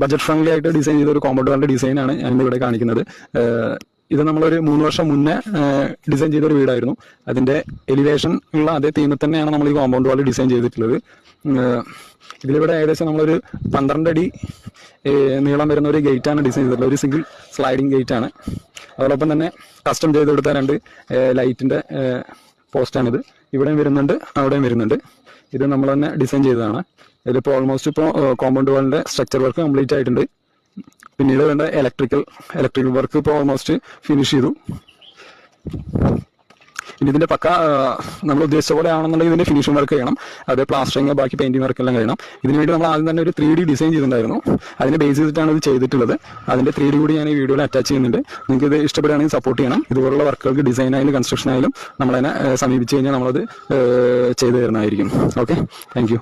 Budget friendly ആയിട്ട് design ചെയ്ത ഒരു കോമ്പൗണ്ട് വാളിന്റെ ഡിസൈനാണ് ഞാൻ ഇവിടെ കാണിക്കുന്നത്. ഇത് നമ്മളൊരു 3 വർഷം മുന്നേ ഡിസൈൻ ചെയ്തൊരു വീടായിരുന്നു. അതിന്റെ എലിവേഷൻ ഉള്ള അതേ തീമിൽ തന്നെയാണ് നമ്മൾ ഈ കോമ്പൗണ്ട് വാൾ ഡിസൈൻ ചെയ്തിട്ടുള്ളത്. ഇതിലിവിടെ ഏകദേശം നമ്മളൊരു 12 അടി നീളം വരുന്ന ഒരു ഗേറ്റാണ് ഡിസൈൻ ചെയ്തിട്ടുള്ളത്. ഒരു സിംഗിൾ സ്ലൈഡിങ് ഗേറ്റ് ആണ്. അതോടൊപ്പം തന്നെ കസ്റ്റം ചെയ്ത് കൊടുത്ത 2 ലൈറ്റിന്റെ പോസ്റ്റാണിത്. ഇവിടെയും വരുന്നുണ്ട്, അവിടെയും വരുന്നുണ്ട്. ഇത് നമ്മൾ തന്നെ ഡിസൈൻ ചെയ്തതാണ്. ഇതിലിപ്പോൾ ഓൾമോസ്റ്റ് ഇപ്പോൾ കോമ്പൗണ്ട് വാളിന്റെ സ്ട്രക്ചർ വർക്ക് കംപ്ലീറ്റ് ആയിട്ടുണ്ട്. പിന്നീട് വേണ്ട ഇലക്ട്രിക്കൽ വർക്ക് ഇപ്പോൾ ഓൾമോസ്റ്റ് ഫിനിഷ് ചെയ്തു. ഇനി ഇതിന്റെ പക്ക നമ്മൾ ഉദ്ദേശിച്ച പോലെ ആണെന്നുണ്ടെങ്കിൽ ഇതിന്റെ ഫിനിഷിംഗ് വർക്ക് ചെയ്യണം. അത് പ്ലാസ്റ്ററിങ്, ബാക്കി പെയിന്റിംഗ് വർക്ക് എല്ലാം കഴിയണം. ഇതിനുവേണ്ടി നമ്മൾ ആദ്യം തന്നെ ഒരു 3D ഡിസൈൻ ചെയ്തിട്ടുണ്ടായിരുന്നു. അതിനെ ബേസ് ചെയ്തിട്ടാണ് ഇത് ചെയ്തിട്ടുള്ളത്. അതിന്റെ 3D കൂടി ഞാൻ ഈ വീഡിയോയിൽ അറ്റാച്ച് ചെയ്യുന്നുണ്ട്. നിങ്ങൾക്ക് ഇത് ഇഷ്ടപ്പെടുകയാണെങ്കിൽ സപ്പോർട്ട് ചെയ്യണം. ഇതുപോലുള്ള വർക്കുകൾക്ക് ഡിസൈൻ ആയാലും കൺസ്ട്രക്ഷൻ ആയാലും നമ്മളതിനെ സമീപിച്ച് കഴിഞ്ഞാൽ നമ്മളത് ചെയ്തു തരുന്നതായിരിക്കും. Okay, thank you.